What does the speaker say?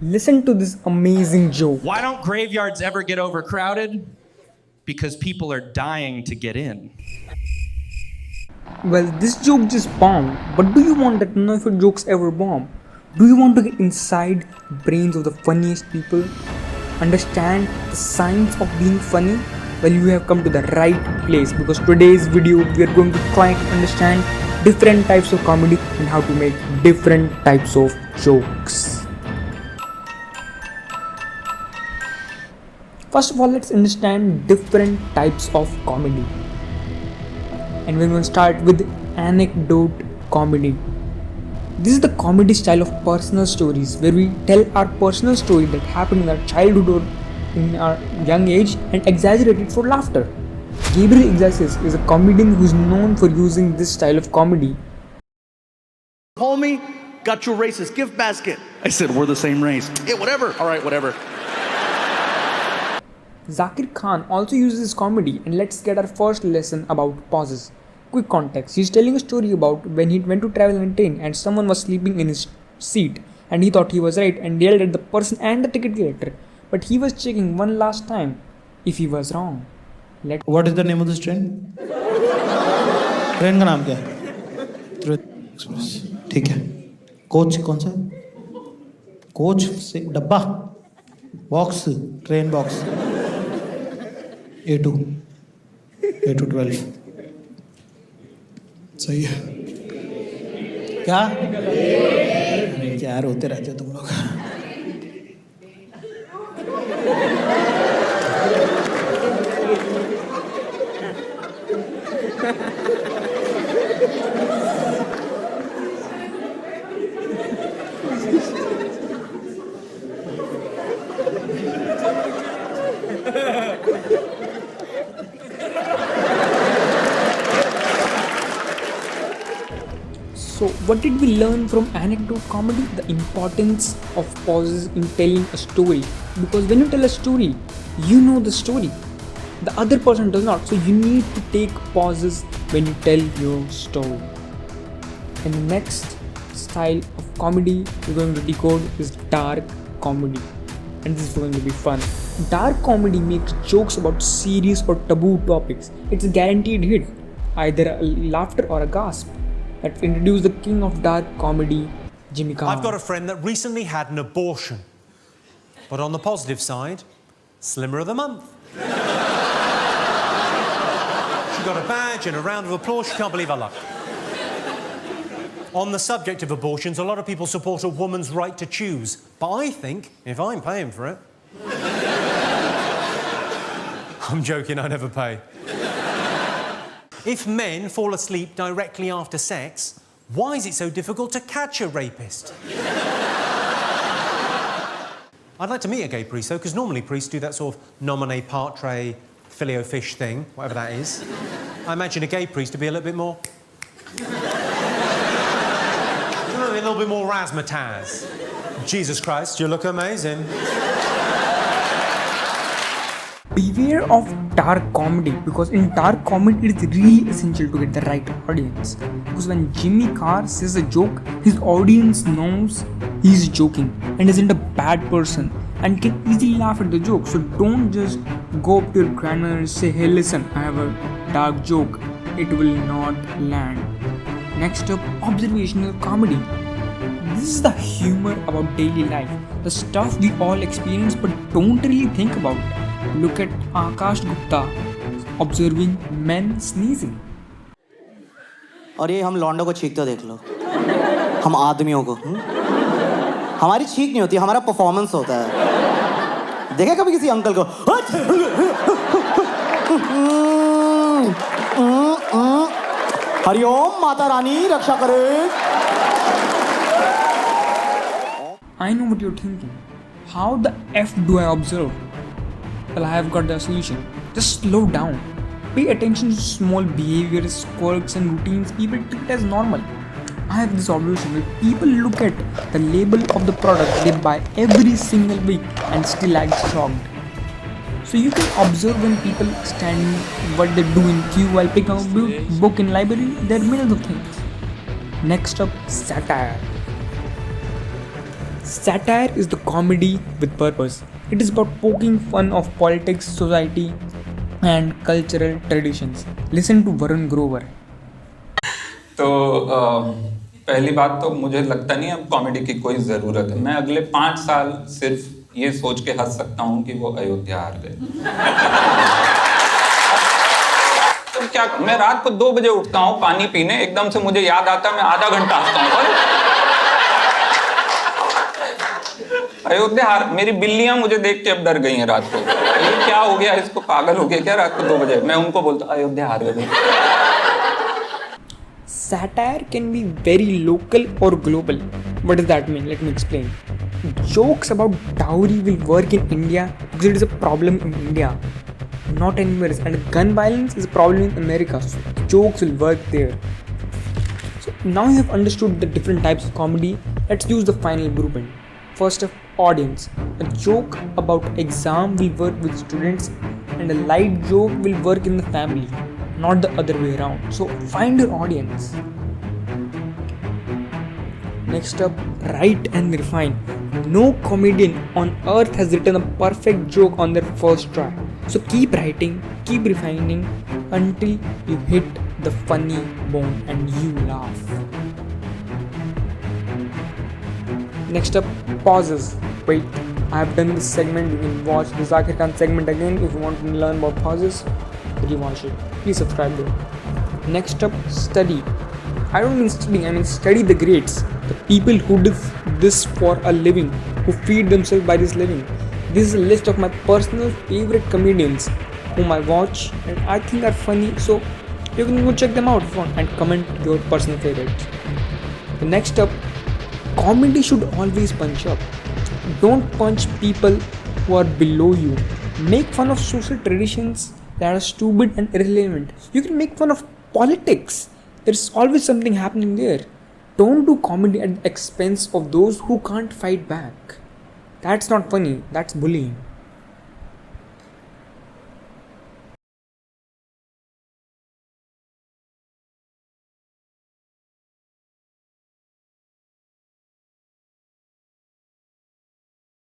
Listen to this amazing joke. Why don't graveyards ever get overcrowded? Because people are dying to get in. Well, this joke just bombed, but do you want that none of your jokes ever bomb? Do you want to get inside the brains of the funniest people? Understand the science of being funny? Well, you have come to the right place because today's video we are going to try to understand different types of comedy and how to make different types of jokes. First of all, let's understand different types of comedy. And we're going to start with anecdote comedy. This is the comedy style of personal stories where we tell our personal story that happened in our childhood or in our young age and exaggerate it for laughter. Gabriel Iglesias is a comedian who is known for using this style of comedy. Homie, got your racist gift basket. I said, we're the same race. Yeah, whatever. All right, whatever. Zakir Khan also uses this comedy, and let's get our first lesson about pauses. Quick context: he's telling a story about when he went to travel in a train and someone was sleeping in his seat and he thought he was right and yelled at the person and the ticket collector, but he was checking one last time if he was wrong. What is the name of this train? Train का नाम क्या है? त्रिवेणी express. ठीक है. Coach कौन सा है? Coach से डब्बा, बॉक्स, ट्रेन बॉक्स. A2 12. सही है. क्या? क्या रोते रहते हो तुम लोग? So, what did we learn from anecdote comedy? The importance of pauses in telling a story. Because when you tell a story, you know the story. The other person does not. So, you need to take pauses when you tell your story. And the next style of comedy we're going to decode is dark comedy. And this is going to be fun. Dark comedy makes jokes about serious or taboo topics. It's a guaranteed hit, either a laughter or a gasp. Let's introduce the king of dark comedy, Jimmy Carr. I've got a friend that recently had an abortion. But on the positive side, Slimmer of the Month. She got a badge and a round of applause. She can't believe her luck. On the subject of abortions, a lot of people support a woman's right to choose. But I think, if I'm paying for it... I'm joking, I never pay. If men fall asleep directly after sex, why is it so difficult to catch a rapist? I'd like to meet a gay priest, though, because normally priests do that sort of nomine patre, filio fish thing, whatever that is. I imagine a gay priest to be a little bit more... a little bit more razzmatazz. Jesus Christ, you look amazing. Beware of dark comedy, because in dark comedy it is really essential to get the right audience. Because when Jimmy Carr says a joke, his audience knows he's joking and isn't a bad person and can easily laugh at the joke. So don't just go up to your grandmother and say, hey listen, I have a dark joke. It will not land. Next up, observational comedy. This is the humor about daily life, the stuff we all experience but don't really think about. Look at Akash Gupta observing men sneezing. और ये हम लौंडों को छींकते देख लो, हम आदमियों को हमारी छींक नहीं होती, हमारा परफॉर्मेंस होता है. देखे कभी किसी अंकल को? हरिओम माता रानी रक्षा करे. I know what you're thinking. How the F do I observe? Well, I have got the solution. Just slow down. Pay attention to small behaviors, quirks and routines people treat as normal. I have this observation where people look at the label of the product they buy every single week and still act shocked. So you can observe when people stand what they do in queue while picking up a book in library. There are millions of things. Next up, satire. Satire is the comedy with purpose. It is about poking fun of politics, society, and cultural traditions. Listen to Varun Grover. तो पहली बात तो मुझे लगता नहीं अब comedy की कोई ज़रूरत है। मैं अगले 5 साल सिर्फ ये सोच के हंस सकता हूँ कि वो अयोध्या हार गए। तो क्या मैं रात को 2 बजे उठता हूँ पानी पीने, एकदम से मुझे याद आता है, मैं आधा घंटा हंसता हूँ। अयोध्या हार, मेरी बिल्लियां मुझे देख के अब डर गई हैं रात को। ये क्या हो गया, इसको पागल हो गया क्या रात को 2 बजे? मैं उनको बोलता अयोध्या हार गई। Satire can be very local or global. What does that mean? Let me explain. Jokes about dowry will work in India because it is a problem in India, not anywhere else. And gun violence is a problem in America, so jokes will work there. So now you have understood the different types of comedy. Let's use the final grouping. First of audience. A joke about exam will work with students, and a light joke will work in the family, not the other way around. So find your audience. Next up, write and refine. No comedian on earth has written a perfect joke on their first try. So keep writing, keep refining until you hit the funny bone and you laugh. Next up, pauses. Wait, I have done this segment. You can watch the Zakir Khan segment again if you want to learn about pauses. Rewatch it. Please subscribe there. Next up, study. I don't mean studying, I mean study the greats, the people who do this for a living, who feed themselves by this living. This is a list of my personal favorite comedians whom I watch and I think are funny, so you can go check them out if you want and comment your personal favorites. The next up, comedy should always punch up. Don't punch people who are below you. Make fun of social traditions that are stupid and irrelevant. You can make fun of politics. There's always something happening there. Don't do comedy at the expense of those who can't fight back. That's not funny, that's bullying.